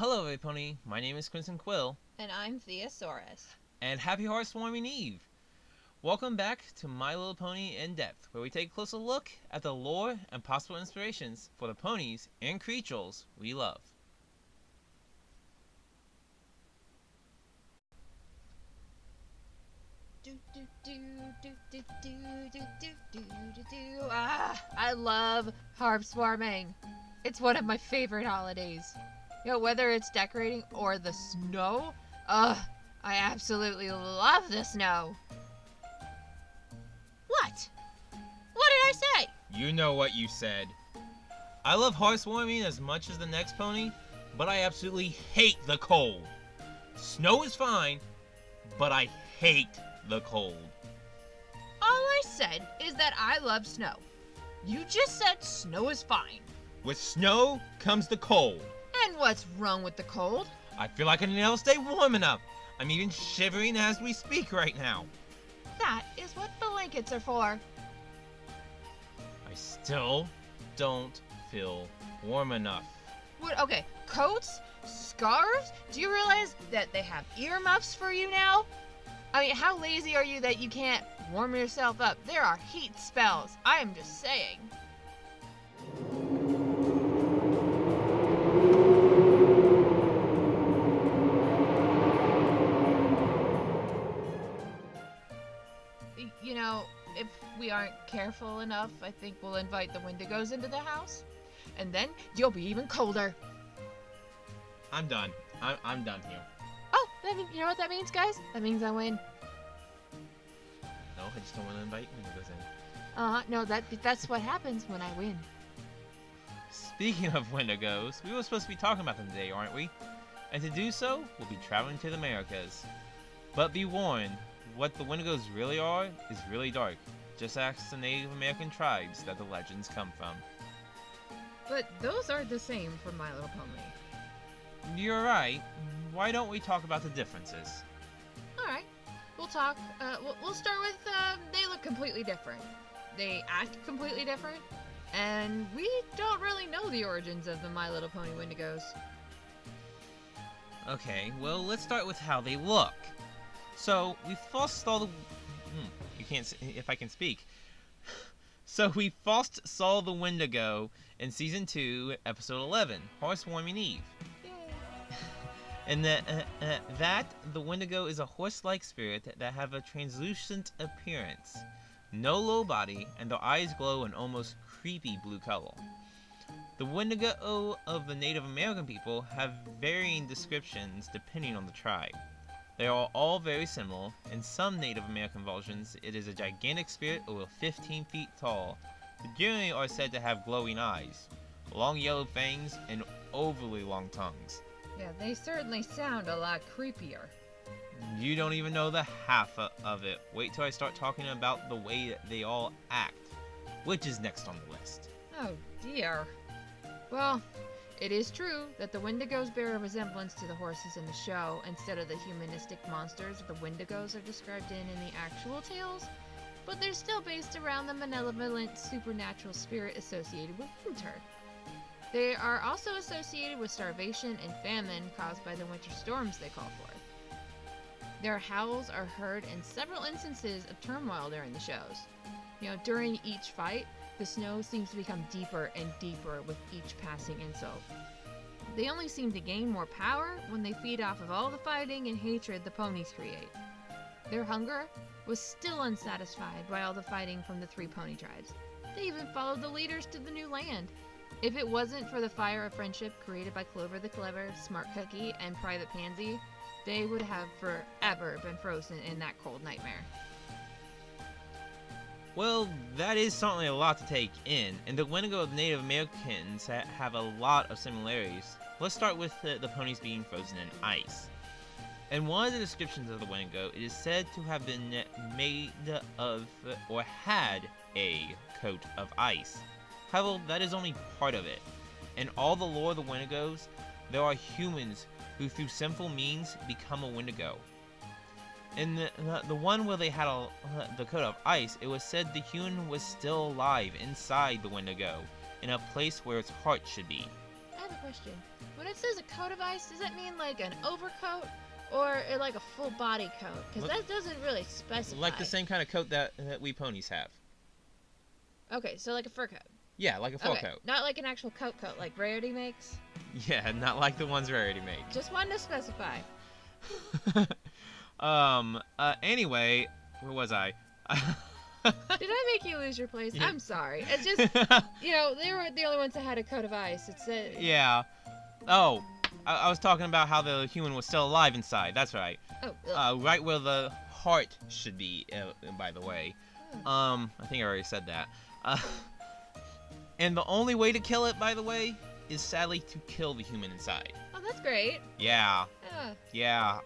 Hello, everypony. My name is Quill. And I'm Theosaurus. And happy Hearths Warming Eve! Welcome back to My Little Pony In Depth, where we take a closer look at the lore and possible inspirations for the ponies and creatures we love. I love Hearths Warming. It's one of my favorite holidays. Whether it's decorating or the snow, I absolutely love the snow. What? What did I say? You know what you said. I love Hearths Warming as much as the next pony, but I absolutely hate the cold. Snow is fine, but I hate the cold. All I said is that I love snow. You just said snow is fine. With snow comes the cold. And what's wrong with the cold? I feel like I can never stay warm enough. I'm even shivering as we speak right now. That is what blankets are for. I still don't feel warm enough. What? Okay, coats? Scarves? Do you realize that they have earmuffs for you now? I mean, how lazy are you that you can't warm yourself up? There are heat spells. I am just saying. You know, if we aren't careful enough, I think we'll invite the wendigos into the house. And then you'll be even colder. I'm done. I'm done here. Oh, you know what that means, guys? That means I win. No, I just don't want to invite wendigos in. No, that's what happens when I win. Speaking of wendigos, we were supposed to be talking about them today, aren't we? And to do so, we'll be traveling to the Americas. But be warned, what the wendigos really are is really dark. Just ask the Native American tribes that the legends come from. But those are the same for My Little Pony. You're right. Why don't we talk about the differences? Alright, we'll talk. We'll start with, they look completely different. They act completely different. And we don't really know the origins of the My Little Pony wendigos. Okay, well, let's start with how they look. So, we first saw the... you can't... if I can speak. So, we first saw the wendigo in Season 2, Episode 11, Hearths Warming Eve. Yay! And the wendigo is a horse-like spirit that have a translucent appearance. No low body, and their eyes glow an almost creepy blue color. The wendigo of the Native American people have varying descriptions depending on the tribe. They are all very similar. In some Native American versions, it is a gigantic spirit over 15 feet tall. The generally are said to have glowing eyes, long yellow fangs, and overly long tongues. Yeah, they certainly sound a lot creepier. You don't even know the half of it. Wait till I start talking about the way that they all act, which is next on the list. Oh dear. Well, it is true that the wendigos bear a resemblance to the horses in the show instead of the humanistic monsters the wendigos are described in the actual tales, but they're still based around the malevolent supernatural spirit associated with winter. They are also associated with starvation and famine caused by the winter storms they call forth. Their howls are heard in several instances of turmoil during the shows. During each fight, the snow seems to become deeper and deeper with each passing insult. They only seem to gain more power when they feed off of all the fighting and hatred the ponies create. Their hunger was still unsatisfied by all the fighting from the three pony tribes. They even followed the leaders to the new land. If it wasn't for the fire of friendship created by Clover the Clever, Smart Cookie, and Private Pansy, they would have forever been frozen in that cold nightmare. Well, that is certainly a lot to take in, and the wendigo of Native Americans have a lot of similarities. Let's start with the ponies being frozen in ice. In one of the descriptions of the wendigo, it is said to have been made of, or had a coat of ice. However, that is only part of it. In all the lore of the wendigos, there are humans who through sinful means become a wendigo. In the one where they had the coat of ice, it was said the human was still alive inside the wendigo, in a place where its heart should be. I have a question. When it says a coat of ice, does that mean like an overcoat or like a full body coat? Because that doesn't really specify. Like the same kind of coat that we ponies have. Okay, so like a fur coat. Yeah, like a fur coat. Not like an actual coat like Rarity makes. Yeah, not like the ones Rarity make. Just wanted to specify. Anyway, where was I? Did I make you lose your place? Yeah. I'm sorry. It's just, they were the only ones that had a coat of ice. It's Yeah. Oh, I was talking about how the human was still alive inside. That's right. Oh. Right where the heart should be, by the way. I think I already said that. And the only way to kill it, by the way, is sadly to kill the human inside. Oh, that's great. Yeah. Yeah.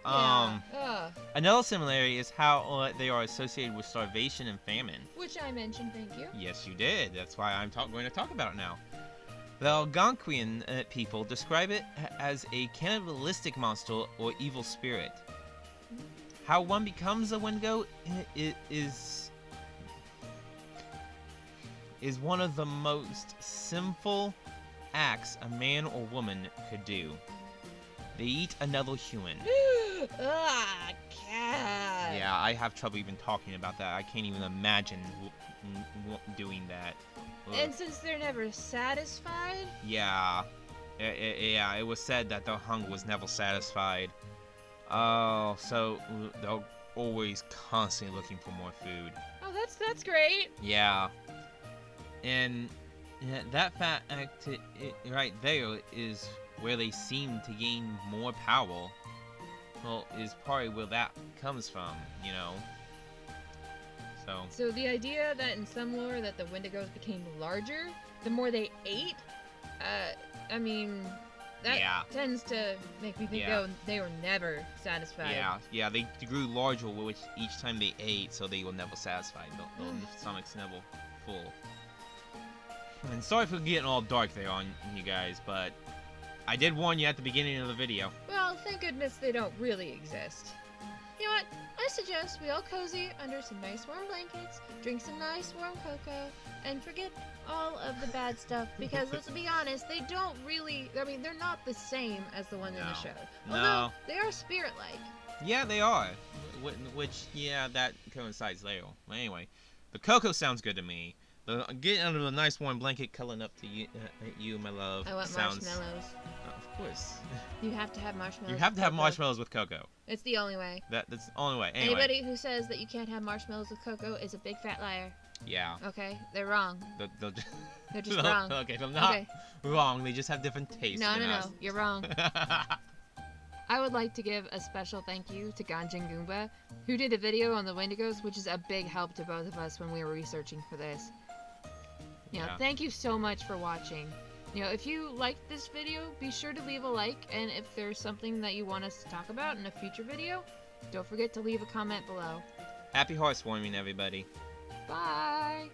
Another similarity is how they are associated with starvation and famine. Which I mentioned, thank you. Yes, you did. That's why I'm going to talk about it now. The Algonquian people describe it as a cannibalistic monster or evil spirit. How one becomes a wendigo is one of the most sinful acts a man or woman could do. They eat another human. Ah, cat. Yeah, I have trouble even talking about that. I can't even imagine doing that. Ugh. And since they're never satisfied? Yeah. Yeah, it was said that their hunger was never satisfied. Oh, so they're always constantly looking for more food. Oh, that's great. Yeah. And that fact right there is where they seem to gain more power. Well, is probably where that comes from, So the idea that in some lore that the wendigos became larger the more they ate, that tends to make me think they were never satisfied. Yeah, they grew larger with each time they ate, so they were never satisfied. Their stomach's never full. And sorry for getting all dark there on you guys, but I did warn you at the beginning of the video. Well, thank goodness they don't really exist. You know what? I suggest we all cozy under some nice warm blankets, drink some nice warm cocoa, and forget all of the bad stuff, because let's be honest, they don't really, they're not the same as the ones in the show. Although, they are spirit-like. Yeah, they are. Which, that coincides later. Well, anyway, the cocoa sounds good to me. Getting under the nice warm blanket, cuddling up to you, my love. I want marshmallows. Of course. You have to have marshmallows. You have to have marshmallows with cocoa. It's the only way. That's the only way. Anyway. Anybody who says that you can't have marshmallows with cocoa is a big fat liar. Yeah. Okay, they're wrong. They're just wrong. Okay, they're not wrong. They just have different tastes. No, you're wrong. I would like to give a special thank you to Gaijin Goombah, who did a video on the wendigos, which is a big help to both of us when we were researching for this. Thank you so much for watching. If you liked this video, be sure to leave a like, and if there's something that you want us to talk about in a future video, don't forget to leave a comment below. Happy Hearths Warming, everybody. Bye!